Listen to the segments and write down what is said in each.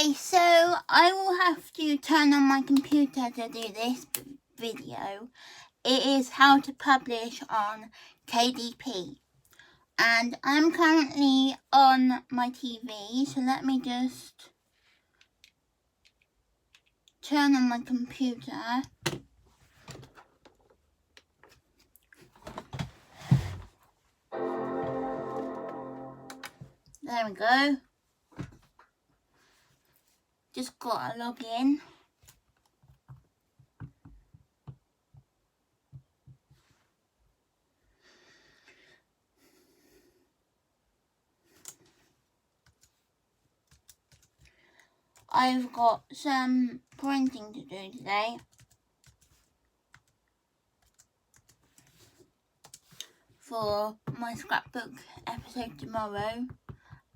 Okay, so I will have to turn on my computer to do this video. It is how to publish on KDP. And I'm currently on my TV, so let me just turn on my computer. There we go. Just got to log in. I've got some printing to do today. For my scrapbook episode tomorrow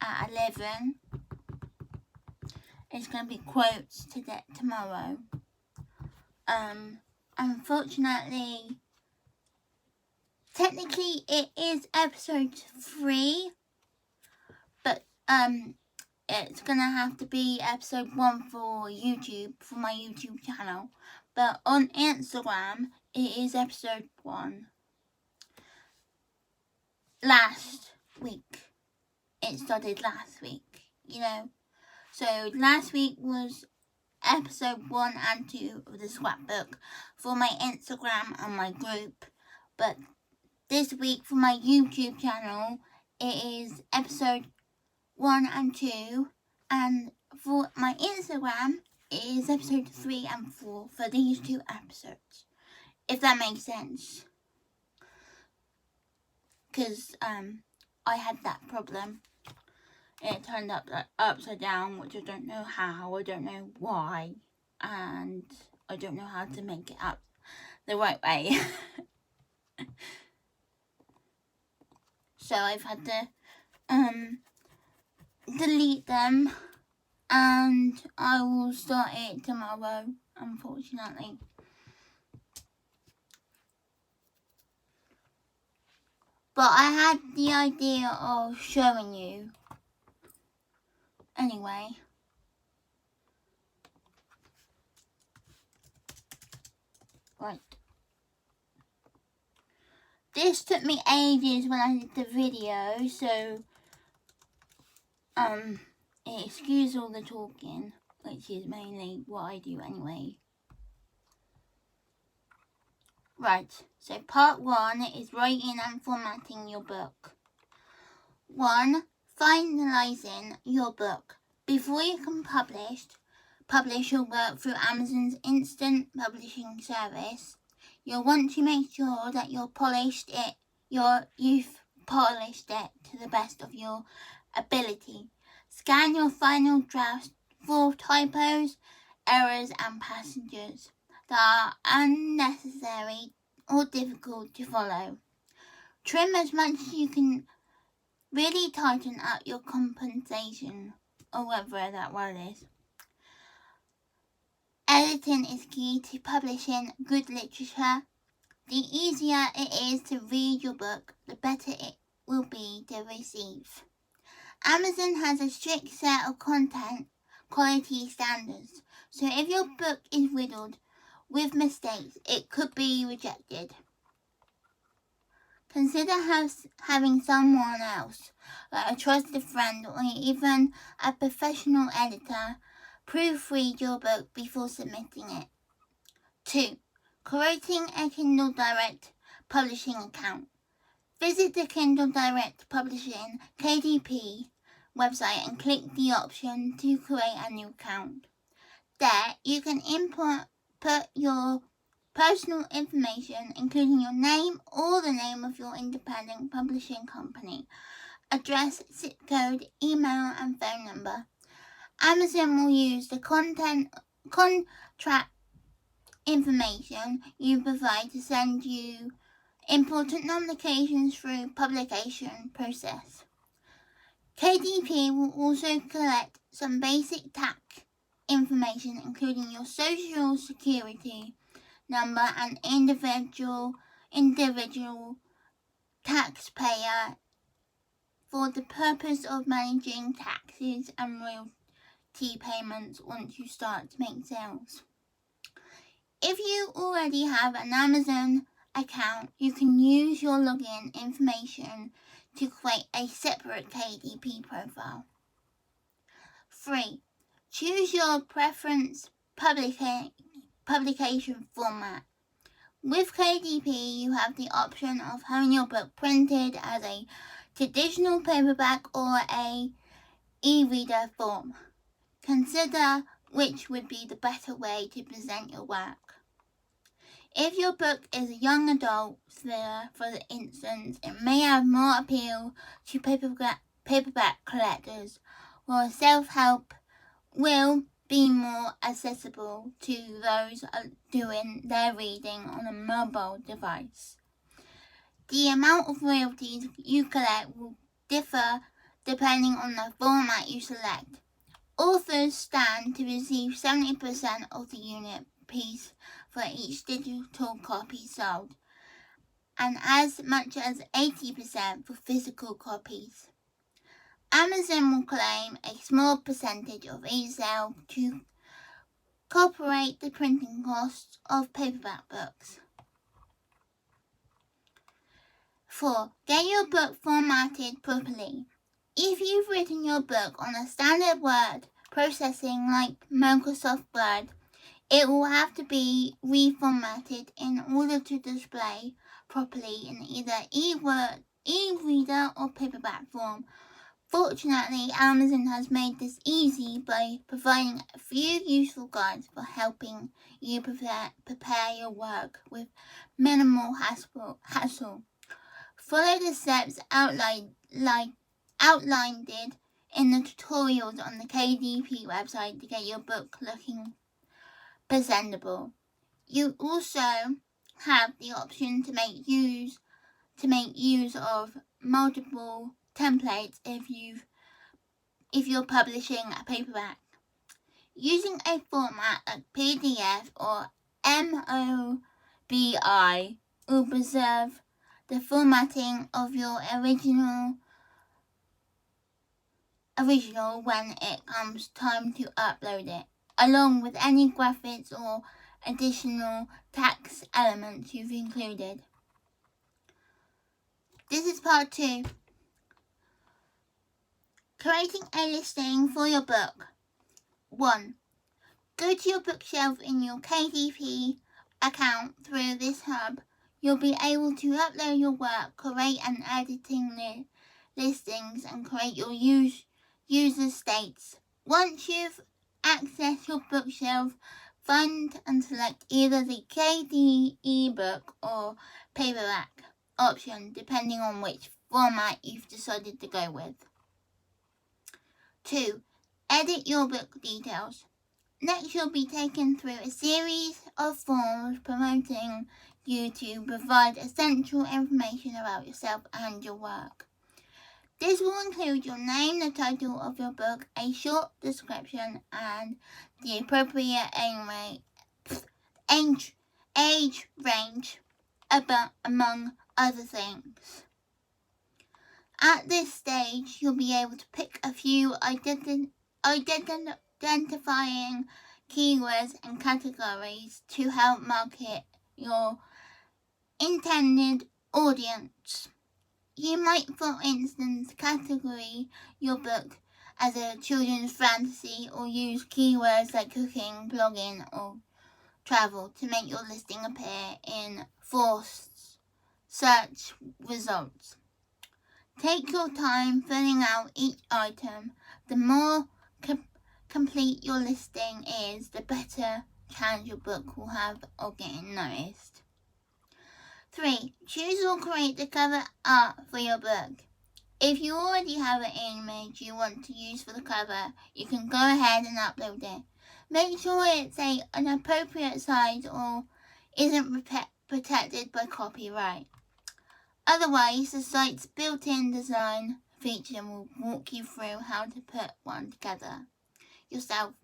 at 11. It's going to be quotes today, tomorrow. Unfortunately, technically it is episode 3, but it's going to have to be episode 1 for YouTube, for my YouTube channel. But on Instagram, it is episode 1. Last week. It started last week, you know. So last week was episode 1 and 2 of the scrapbook for my Instagram and my group. But this week for my YouTube channel, it is episode 1 and 2. And for my Instagram, it is episode 3 and 4 for these 2 episodes. If that makes sense. Because I had that problem. It turned up upside down, which I don't know how, I don't know why, and I don't know how to make it up the right way. So I've had to delete them, and I will start it tomorrow, unfortunately. But I had the idea of showing you. Anyway. Right. This took me ages when I did the video, so excuse all the talking, which is mainly what I do anyway. Right, so part 1 is writing and formatting your book. 1. Finalising your book. Before you can publish your work through Amazon's instant publishing service, you'll want to make sure that you've polished it to the best of your ability. Scan your final draft for typos, errors and passages that are unnecessary or difficult to follow. Trim as much as you can. Really tighten up your compensation, or whatever that word is. Editing is key to publishing good literature. The easier it is to read your book, the better it will be to receive. Amazon has a strict set of content quality standards, so if your book is riddled with mistakes, it could be rejected. Consider having someone else, like a trusted friend or even a professional editor, proofread your book before submitting it. 2. Creating a Kindle Direct publishing account. Visit the Kindle Direct Publishing KDP website and click the option to create a new account. There, you can input your personal information, including your name or the name of your independent publishing company, address, zip code, email and phone number. Amazon will use the contract information you provide to send you important notifications through publication process. KDP will also collect some basic tax information, including your social security number and individual taxpayer for the purpose of managing taxes and royalty payments once you start to make sales. If you already have an Amazon account, you can use your login information to create a separate KDP profile. 3. Choose your preference publication format. With KDP, you have the option of having your book printed as a traditional paperback or a e-reader form. Consider which would be the better way to present your work. If your book is a young adult thriller, for instance, it may have more appeal to paperback collectors, while self-help will be more accessible to those doing their reading on a mobile device. The amount of royalties you collect will differ depending on the format you select. Authors stand to receive 70% of the unit price for each digital copy sold, and as much as 80% for physical copies. Amazon will claim a small percentage of each sale to corporate the printing costs of paperback books. 4. Get your book formatted properly. If you've written your book on a standard word processing like Microsoft Word, it will have to be reformatted in order to display properly in either e-reader or paperback form. Fortunately, Amazon has made this easy by providing a few useful guides for helping you prepare your work with minimal hassle. Follow the steps outlined in the tutorials on the KDP website to get your book looking presentable. You also have the option to make use of multiple templates if you're publishing a paperback. Using a format like PDF or MOBI will preserve the formatting of your original when it comes time to upload it, along with any graphics or additional text elements you've included. This is part 2. Creating a listing for your book. 1. Go to your bookshelf in your KDP account. Through this hub, you'll be able to upload your work, create and editing listings, and create your user states. Once you've accessed your bookshelf, find and select either the KDP ebook or paperback option, depending on which format you've decided to go with. 2. Edit your book details. Next, you'll be taken through a series of forms promoting you to provide essential information about yourself and your work. This will include your name, the title of your book, a short description, and the appropriate age range, among other things. At this stage, you'll be able to pick a few identifying keywords and categories to help market your intended audience. You might, for instance, category your book as a children's fantasy, or use keywords like cooking, blogging, or travel to make your listing appear in forced search results. Take your time filling out each item. The more complete your listing is, the better chance your book will have of getting noticed. 3. Choose or create the cover art for your book. If you already have an image you want to use for the cover, you can go ahead and upload it. Make sure it's an appropriate size or isn't protected by copyright. Otherwise, the site's built-in design feature will walk you through how to put one together yourself.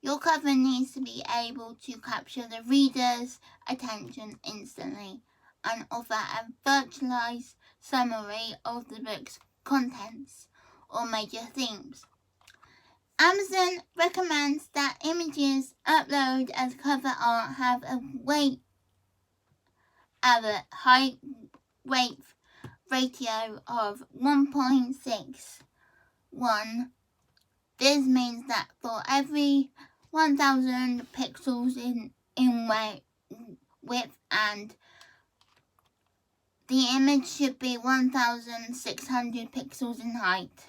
Your cover needs to be able to capture the reader's attention instantly and offer a virtualized summary of the book's contents or major themes. Amazon recommends that images uploaded as cover art have a height weight ratio of 1.61. This means that for every 1,000 pixels in width and the image should be 1,600 pixels in height.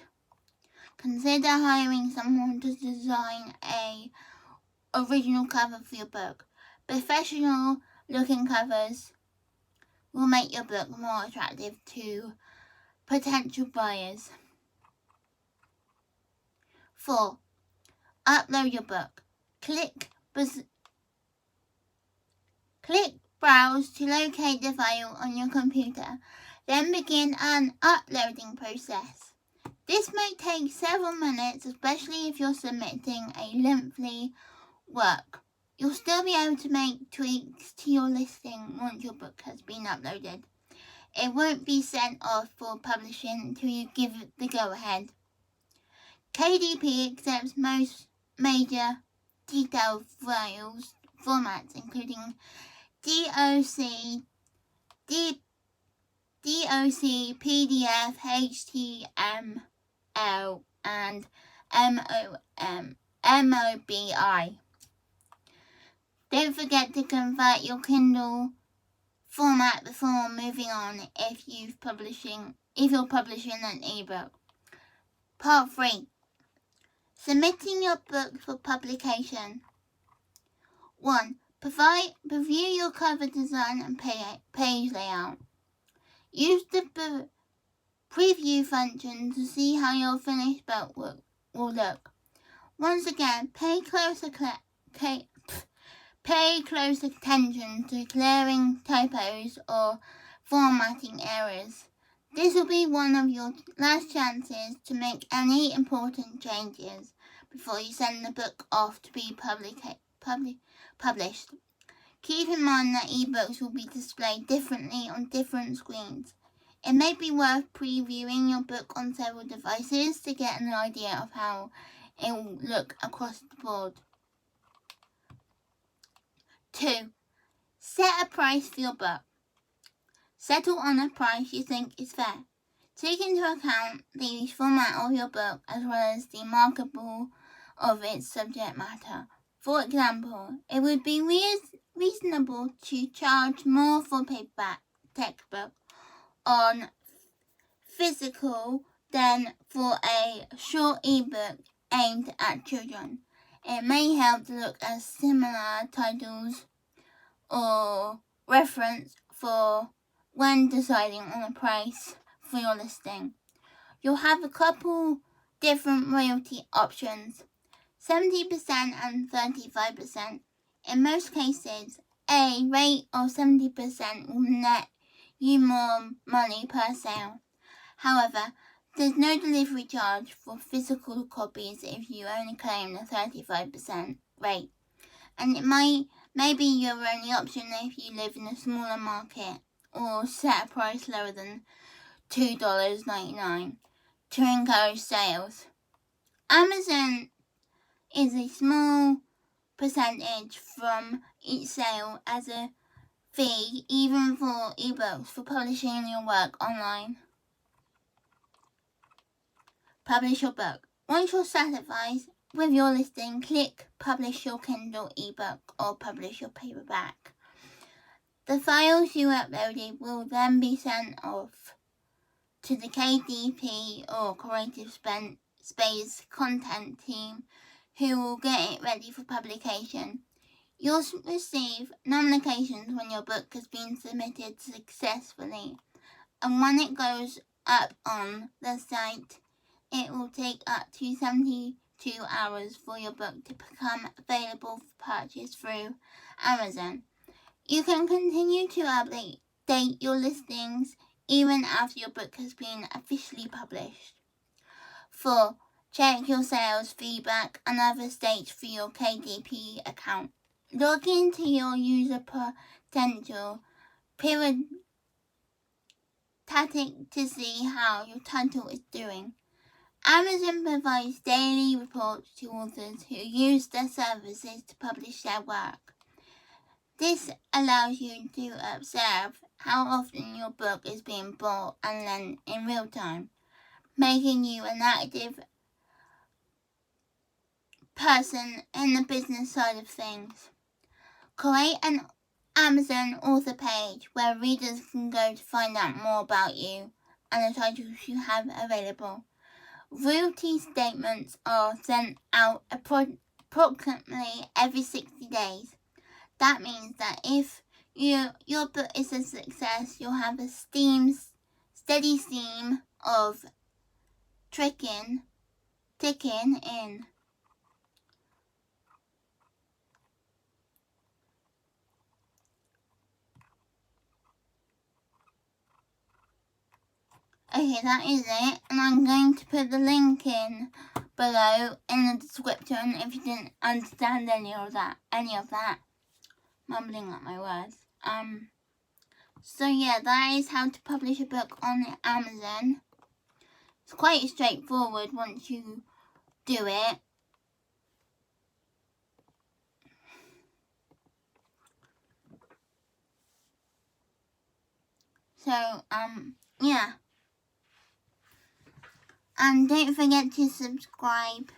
Consider hiring someone to design a original cover for your book. Professional looking covers will make your book more attractive to potential buyers. 4. Upload your book. Click Browse to locate the file on your computer, then begin an uploading process. This may take several minutes, especially if you're submitting a lengthy work. You'll still be able to make tweaks to your listing once your book has been uploaded. It won't be sent off for publishing until you give it the go-ahead. KDP accepts most major detail files formats, including DOC, PDF, HTML, and MOBI. Don't forget to convert your Kindle format before moving on if you're publishing an ebook. Part 3. Submitting your book for publication. 1. Review your cover design and page layout. Use the preview function to see how your finished book will look. Once again, pay close attention to clearing typos or formatting errors. This will be one of your last chances to make any important changes before you send the book off to be published. Keep in mind that ebooks will be displayed differently on different screens. It may be worth previewing your book on several devices to get an idea of how it will look across the board. 2. Set a price for your book. Settle on a price you think is fair. Take into account the format of your book as well as the marketable of its subject matter. For example, it would be reasonable to charge more for paperback textbook on physical than for a short ebook aimed at children. It may help to look at similar titles or reference for when deciding on a price for your listing. You'll have a couple different royalty options, 70% and 35%. In most cases, a rate of 70% will net you more money per sale. However, there's no delivery charge for physical copies if you only claim the 35% rate, and it may be your only option if you live in a smaller market or set a price lower than $2.99 to encourage sales. Amazon is a small percentage from each sale as a fee, even for ebooks, for publishing your work online. Publish your book. Once you're satisfied with your listing, click Publish Your Kindle ebook or Publish Your paperback. The files you uploaded will then be sent off to the KDP or Creative Space content team, who will get it ready for publication. You'll receive notifications when your book has been submitted successfully, and when it goes up on the site, it will take up to 72 hours for your book to become available for purchase through Amazon. You can continue to update your listings even after your book has been officially published. 4. Check your sales feedback and other stats for your KDP account. Log into your user potential periodic to see how your title is doing. Amazon provides daily reports to authors who use their services to publish their work. This allows you to observe how often your book is being bought and lent in real time, making you an active person in the business side of things. Create an Amazon author page where readers can go to find out more about you and the titles you have available. Royalty statements are sent out approximately every 60 days. That means that if your book is a success, you'll have a steady stream of ticking in. Okay, that is it, and I'm going to put the link in below in the description if you didn't understand any of that, mumbling up my words. So yeah, that is how to publish a book on Amazon. It's quite straightforward once you do it. So, yeah. And don't forget to subscribe.